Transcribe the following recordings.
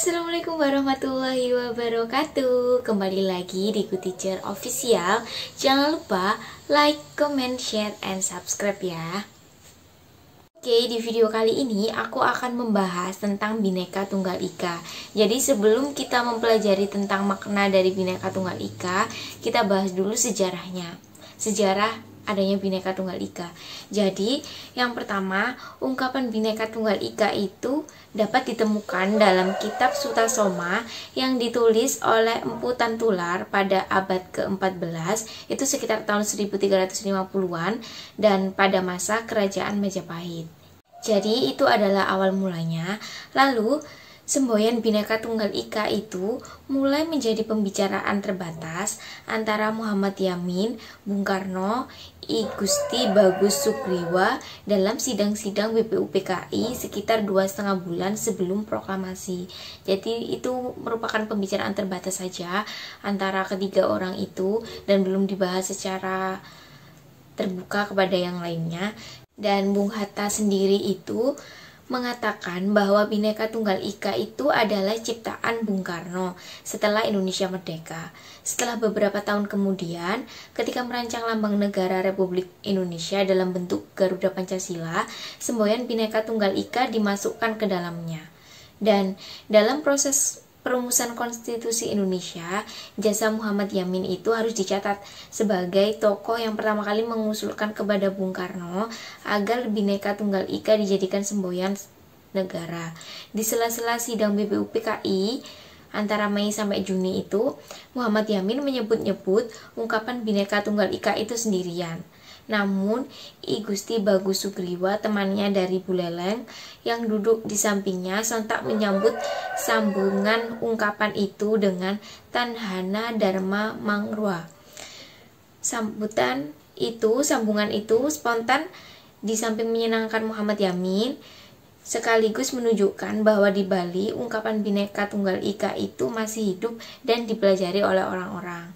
Assalamualaikum warahmatullahi wabarakatuh. Kembali lagi di Good Teacher Official. Jangan lupa like, comment, share, and subscribe ya. Oke, di video kali ini aku akan membahas tentang Bhinneka Tunggal Ika. Jadi sebelum kita mempelajari tentang makna dari Bhinneka Tunggal Ika, kita bahas dulu sejarahnya. Sejarah adanya Bhinneka Tunggal Ika. Jadi, yang pertama, ungkapan Bhinneka Tunggal Ika itu dapat ditemukan dalam kitab Sutasoma yang ditulis oleh Empu Tantular pada abad ke-14, itu sekitar tahun 1350-an, dan pada masa kerajaan Majapahit. Jadi, itu adalah awal mulanya. Lalu, semboyan Bhinneka Tunggal Ika itu mulai menjadi pembicaraan terbatas antara Muhammad Yamin, Bung Karno, I Gusti Bagus Sugriwa dalam sidang-sidang BPUPKI sekitar 2,5 bulan sebelum proklamasi. Jadi itu merupakan pembicaraan terbatas saja antara ketiga orang itu dan belum dibahas secara terbuka kepada yang lainnya. Dan Bung Hatta sendiri itu mengatakan bahwa Bhinneka Tunggal Ika itu adalah ciptaan Bung Karno setelah Indonesia merdeka. Setelah beberapa tahun kemudian, ketika merancang lambang negara Republik Indonesia dalam bentuk Garuda Pancasila, semboyan Bhinneka Tunggal Ika dimasukkan ke dalamnya. Dan dalam proses perumusan Konstitusi Indonesia, jasa Muhammad Yamin itu harus dicatat sebagai tokoh yang pertama kali mengusulkan kepada Bung Karno agar Bhinneka Tunggal Ika dijadikan semboyan negara. Di sela-sela sidang BPUPKI antara Mei sampai Juni itu, Muhammad Yamin menyebut-nyebut ungkapan Bhinneka Tunggal Ika itu sendirian. Namun, I Gusti Bagus Sugriwa, temannya dari Buleleng yang duduk di sampingnya, sontak menyambut sambungan ungkapan itu dengan Tanhana Dharma Mangrua. Sambungan itu spontan di samping menyenangkan Muhammad Yamin, sekaligus menunjukkan bahwa di Bali ungkapan Bhinneka Tunggal Ika itu masih hidup dan dipelajari oleh orang-orang.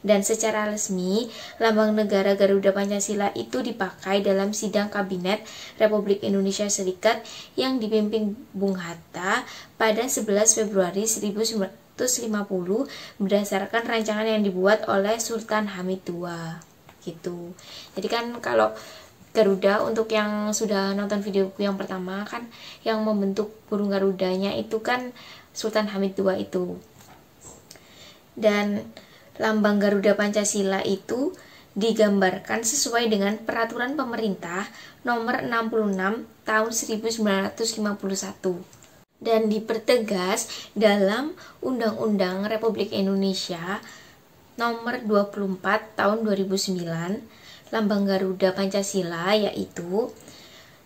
Dan secara resmi, lambang negara Garuda Pancasila itu dipakai dalam sidang Kabinet Republik Indonesia Serikat yang dipimpin Bung Hatta pada 11 Februari 1950 berdasarkan rancangan yang dibuat oleh Sultan Hamid II. Gitu. Jadi kan kalau Garuda, untuk yang sudah nonton videoku yang pertama kan, yang membentuk burung Garudanya itu kan Sultan Hamid II itu. Dan lambang Garuda Pancasila itu digambarkan sesuai dengan Peraturan Pemerintah Nomor 66 Tahun 1951 dan dipertegas dalam Undang-Undang Republik Indonesia Nomor 24 Tahun 2009. Lambang Garuda Pancasila yaitu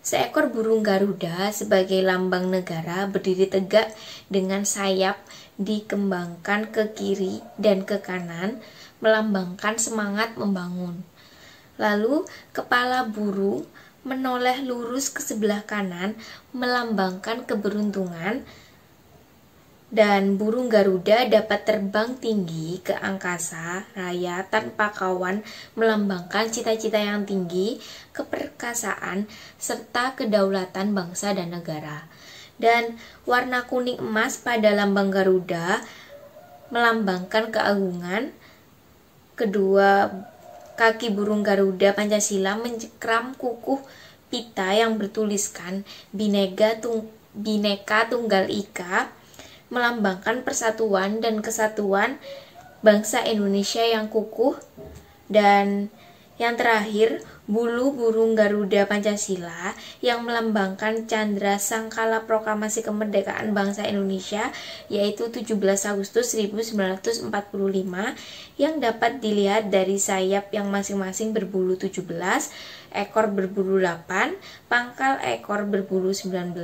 seekor burung Garuda sebagai lambang negara berdiri tegak dengan sayap dikembangkan ke kiri dan ke kanan, melambangkan semangat membangun. Lalu kepala burung menoleh lurus ke sebelah kanan, melambangkan keberuntungan, dan burung Garuda dapat terbang tinggi ke angkasa raya tanpa kawan, melambangkan cita-cita yang tinggi, keperkasaan, serta kedaulatan bangsa dan negara. Dan warna kuning emas pada lambang Garuda melambangkan keagungan. Kedua kaki burung Garuda Pancasila mencekram kukuh pita yang bertuliskan Bhinneka Tunggal Ika, melambangkan persatuan dan kesatuan bangsa Indonesia yang kukuh. Dan yang terakhir, bulu burung Garuda Pancasila yang melambangkan candra sangkala proklamasi kemerdekaan bangsa Indonesia, yaitu 17 Agustus 1945, yang dapat dilihat dari sayap yang masing-masing berbulu 17, ekor berbulu 8, pangkal ekor berbulu 19,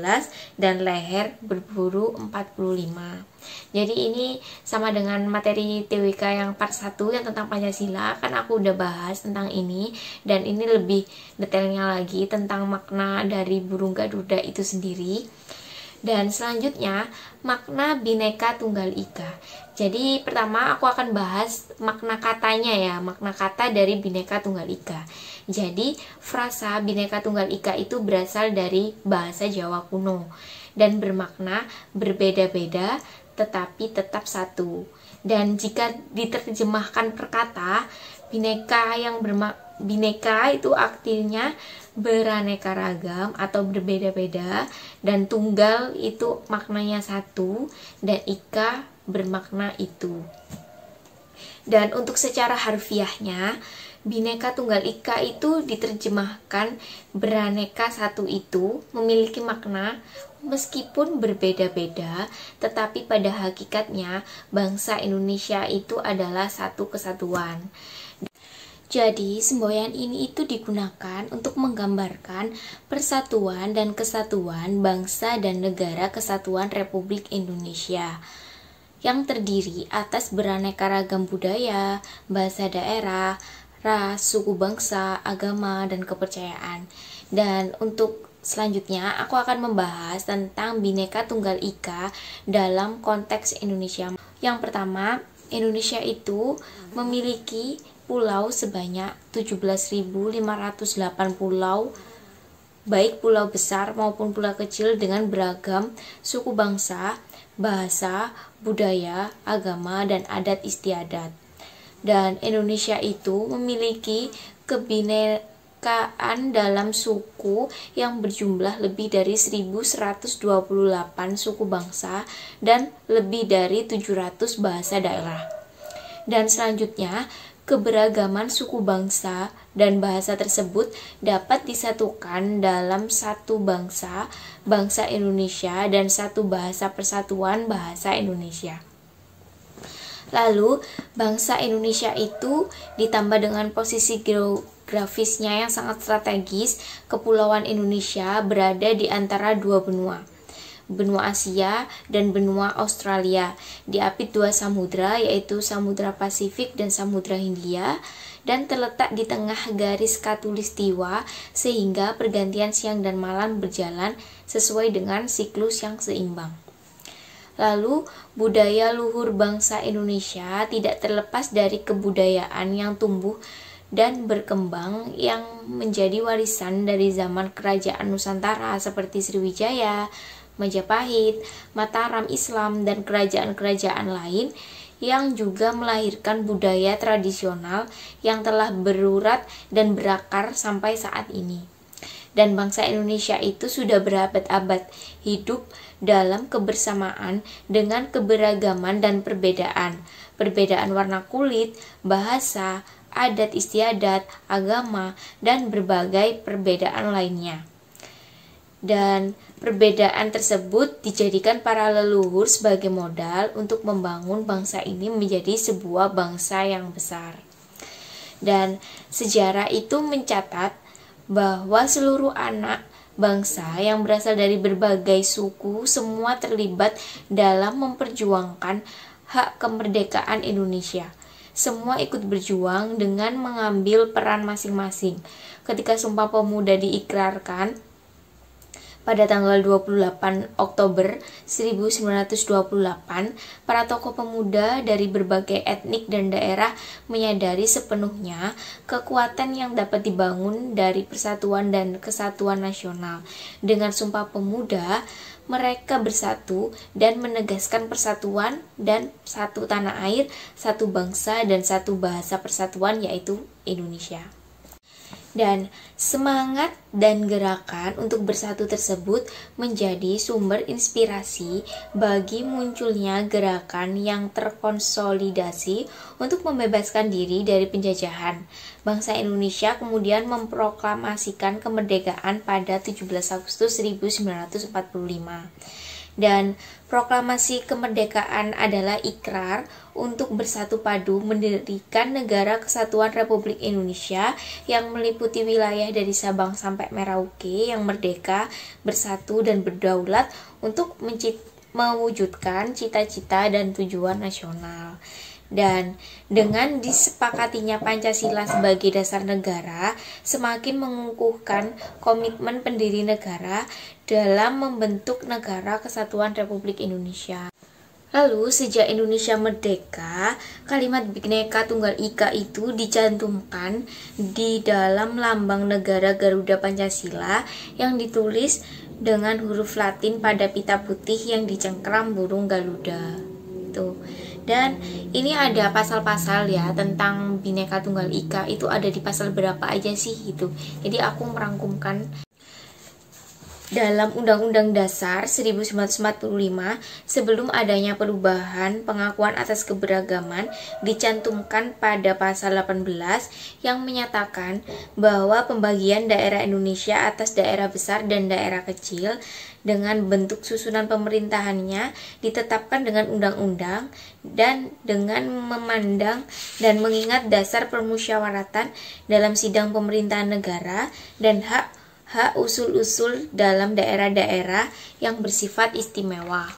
dan leher berbulu 45. Jadi ini sama dengan materi TWK yang part 1 yang tentang Pancasila, kan aku udah bahas tentang ini, dan ini lebih detailnya lagi tentang makna dari burung Garuda itu sendiri. Dan selanjutnya makna Bhinneka Tunggal Ika. Jadi pertama aku akan bahas makna katanya ya, makna kata dari Bhinneka Tunggal Ika. Jadi frasa Bhinneka Tunggal Ika itu berasal dari bahasa Jawa kuno dan bermakna berbeda-beda tetapi tetap satu. Dan jika diterjemahkan per kata, bineka itu artinya beraneka ragam atau berbeda-beda, dan tunggal itu maknanya satu, dan ika bermakna itu. Dan untuk secara harfiahnya, Bhinneka Tunggal Ika itu diterjemahkan beraneka satu itu memiliki makna meskipun berbeda-beda, tetapi pada hakikatnya bangsa Indonesia itu adalah satu kesatuan. Jadi, semboyan ini itu digunakan untuk menggambarkan persatuan dan kesatuan bangsa dan negara kesatuan Republik Indonesia yang terdiri atas beraneka ragam budaya, bahasa daerah, ras, suku bangsa, agama, dan kepercayaan. Dan untuk selanjutnya, aku akan membahas tentang Bhinneka Tunggal Ika dalam konteks Indonesia. Yang pertama, Indonesia itu memiliki pulau sebanyak 17.508 pulau, baik pulau besar maupun pulau kecil dengan beragam suku bangsa, bahasa, budaya, agama, dan adat istiadat. Dan Indonesia itu memiliki kebinekaan dalam suku yang berjumlah lebih dari 1.128 suku bangsa dan lebih dari 700 bahasa daerah. Dan selanjutnya, keberagaman suku bangsa dan bahasa tersebut dapat disatukan dalam satu bangsa, bangsa Indonesia, dan satu bahasa persatuan bahasa Indonesia. Lalu, bangsa Indonesia itu ditambah dengan posisi geografisnya yang sangat strategis. Kepulauan Indonesia berada di antara dua benua, benua Asia dan benua Australia, diapit dua samudra, yaitu Samudra Pasifik dan Samudra Hindia, dan terletak di tengah garis khatulistiwa sehingga pergantian siang dan malam berjalan sesuai dengan siklus yang seimbang. Lalu, budaya luhur bangsa Indonesia tidak terlepas dari kebudayaan yang tumbuh dan berkembang yang menjadi warisan dari zaman kerajaan Nusantara seperti Sriwijaya, Majapahit, Mataram Islam, dan kerajaan-kerajaan lain yang juga melahirkan budaya tradisional yang telah berurat dan berakar sampai saat ini. Dan bangsa Indonesia itu sudah berabad-abad hidup dalam kebersamaan dengan keberagaman dan perbedaan warna kulit, bahasa, adat istiadat, agama, dan berbagai perbedaan lainnya. Dan perbedaan tersebut dijadikan para leluhur sebagai modal untuk membangun bangsa ini menjadi sebuah bangsa yang besar. Dan sejarah itu mencatat bahwa seluruh anak bangsa yang berasal dari berbagai suku semua terlibat dalam memperjuangkan hak kemerdekaan Indonesia. Semua ikut berjuang dengan mengambil peran masing-masing. Ketika Sumpah Pemuda diikrarkan pada tanggal 28 Oktober 1928, para tokoh pemuda dari berbagai etnik dan daerah menyadari sepenuhnya kekuatan yang dapat dibangun dari persatuan dan kesatuan nasional. Dengan Sumpah Pemuda, mereka bersatu dan menegaskan persatuan dan satu tanah air, satu bangsa, dan satu bahasa persatuan, yaitu Indonesia. Dan semangat dan gerakan untuk bersatu tersebut menjadi sumber inspirasi bagi munculnya gerakan yang terkonsolidasi untuk membebaskan diri dari penjajahan. Bangsa Indonesia kemudian memproklamasikan kemerdekaan pada 17 Agustus 1945. Dan proklamasi kemerdekaan adalah ikrar untuk bersatu padu mendirikan negara kesatuan Republik Indonesia yang meliputi wilayah dari Sabang sampai Merauke yang merdeka, bersatu, dan berdaulat untuk mewujudkan cita-cita dan tujuan nasional. Dan dengan disepakatinya Pancasila sebagai dasar negara, semakin mengukuhkan komitmen pendiri negara dalam membentuk negara kesatuan Republik Indonesia. Lalu, sejak Indonesia merdeka, kalimat Bhinneka Tunggal Ika itu dicantumkan di dalam lambang negara Garuda Pancasila yang ditulis dengan huruf Latin pada pita putih yang dicengkram burung Garuda. gitu. Dan ini ada pasal-pasal ya tentang Bhinneka Tunggal Ika, itu ada di pasal berapa aja sih gitu. Jadi aku merangkumkan dalam Undang-Undang Dasar 1945 sebelum adanya perubahan pengakuan atas keberagaman dicantumkan pada pasal 18 yang menyatakan bahwa pembagian daerah Indonesia atas daerah besar dan daerah kecil dengan bentuk susunan pemerintahannya ditetapkan dengan undang-undang dan dengan memandang dan mengingat dasar permusyawaratan dalam sidang pemerintahan negara dan hak usul-usul dalam daerah-daerah yang bersifat istimewa.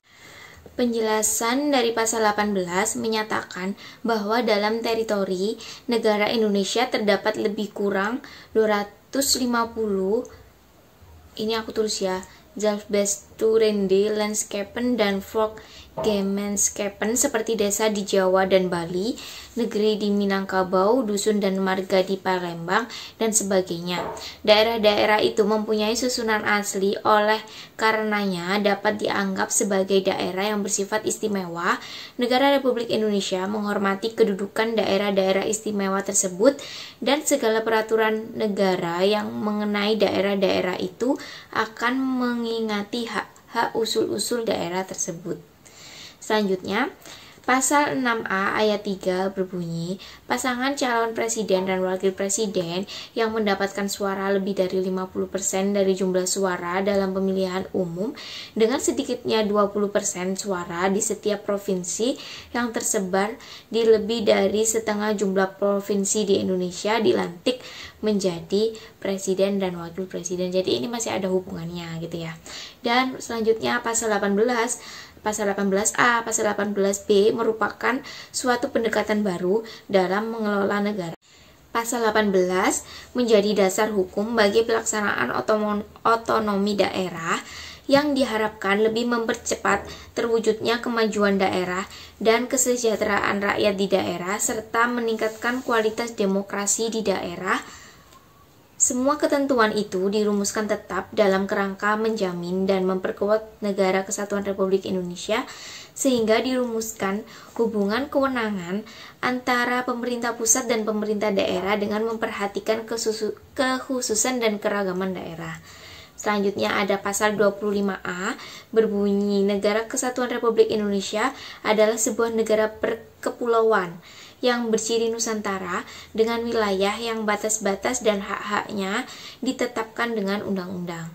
Penjelasan dari pasal 18 menyatakan bahwa dalam teritori negara Indonesia terdapat lebih kurang 250, ini aku tulis ya, Zelfbesturende Landscapen dan Volkgemeenskapen seperti desa di Jawa dan Bali, negeri di Minangkabau, dusun dan marga di Palembang, dan sebagainya. Daerah-daerah itu mempunyai susunan asli, oleh karenanya dapat dianggap sebagai daerah yang bersifat istimewa. Negara Republik Indonesia menghormati kedudukan daerah-daerah istimewa tersebut dan segala peraturan negara yang mengenai daerah-daerah itu akan mengingati hak usul-usul daerah tersebut. Selanjutnya, pasal 6A ayat 3 berbunyi, pasangan calon presiden dan wakil presiden yang mendapatkan suara lebih dari 50% dari jumlah suara dalam pemilihan umum dengan sedikitnya 20% suara di setiap provinsi yang tersebar di lebih dari setengah jumlah provinsi di Indonesia dilantik menjadi presiden dan wakil presiden. Jadi ini masih ada hubungannya gitu ya. Dan selanjutnya pasal 18A, pasal 18B merupakan suatu pendekatan baru dalam mengelola negara. Pasal 18 menjadi dasar hukum bagi pelaksanaan otonomi daerah yang diharapkan lebih mempercepat terwujudnya kemajuan daerah dan kesejahteraan rakyat di daerah serta meningkatkan kualitas demokrasi di daerah. Semua ketentuan itu dirumuskan tetap dalam kerangka menjamin dan memperkuat Negara Kesatuan Republik Indonesia sehingga dirumuskan hubungan kewenangan antara pemerintah pusat dan pemerintah daerah dengan memperhatikan kekhususan dan keragaman daerah. Selanjutnya ada pasal 25A berbunyi Negara Kesatuan Republik Indonesia adalah sebuah negara berkepulauan yang berciri Nusantara dengan wilayah yang batas-batas dan hak-haknya ditetapkan dengan undang-undang.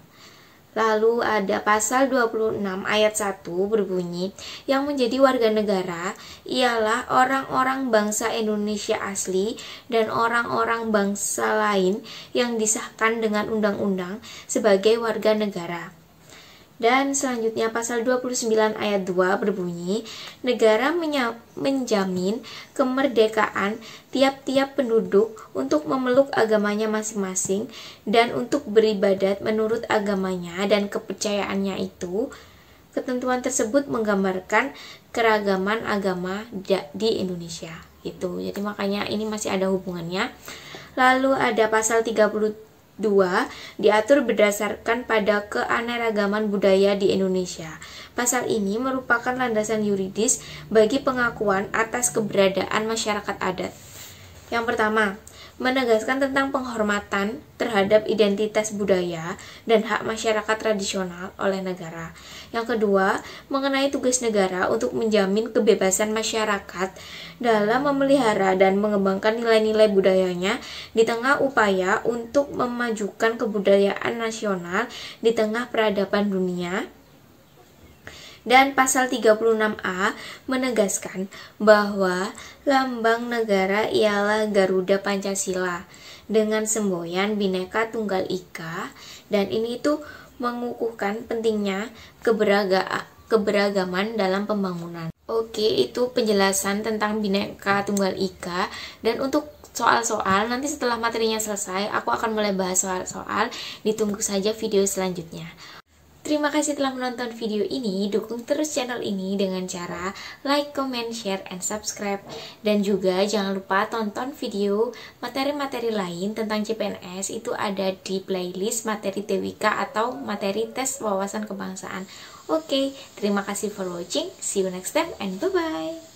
Lalu ada pasal 26 ayat 1 berbunyi, yang menjadi warga negara ialah orang-orang bangsa Indonesia asli dan orang-orang bangsa lain yang disahkan dengan undang-undang sebagai warga negara. Dan selanjutnya pasal 29 ayat 2 berbunyi, negara menjamin kemerdekaan tiap-tiap penduduk untuk memeluk agamanya masing-masing dan untuk beribadat menurut agamanya dan kepercayaannya itu. Ketentuan tersebut menggambarkan keragaman agama di Indonesia. Itu. Jadi makanya ini masih ada hubungannya. Lalu ada pasal 32 diatur berdasarkan pada keanekaragaman budaya di Indonesia. Pasal ini merupakan landasan yuridis bagi pengakuan atas keberadaan masyarakat adat. Yang pertama, menegaskan tentang penghormatan terhadap identitas budaya dan hak masyarakat tradisional oleh negara. Yang kedua, mengenai tugas negara untuk menjamin kebebasan masyarakat dalam memelihara dan mengembangkan nilai-nilai budayanya di tengah upaya untuk memajukan kebudayaan nasional di tengah peradaban dunia. Dan pasal 36A menegaskan bahwa lambang negara ialah Garuda Pancasila dengan semboyan Bhinneka Tunggal Ika, dan ini tuh mengukuhkan pentingnya keberagaman dalam pembangunan. Oke, itu penjelasan tentang Bhinneka Tunggal Ika. Dan untuk soal-soal, nanti setelah materinya selesai, aku akan mulai bahas soal-soal. Ditunggu saja video selanjutnya. Terima kasih telah menonton video ini. Dukung terus channel ini dengan cara like, comment, share, and subscribe. Dan juga jangan lupa tonton video materi-materi lain tentang CPNS. Itu ada di playlist materi TWK atau materi tes wawasan kebangsaan. Oke, terima kasih for watching. See you next time and bye-bye.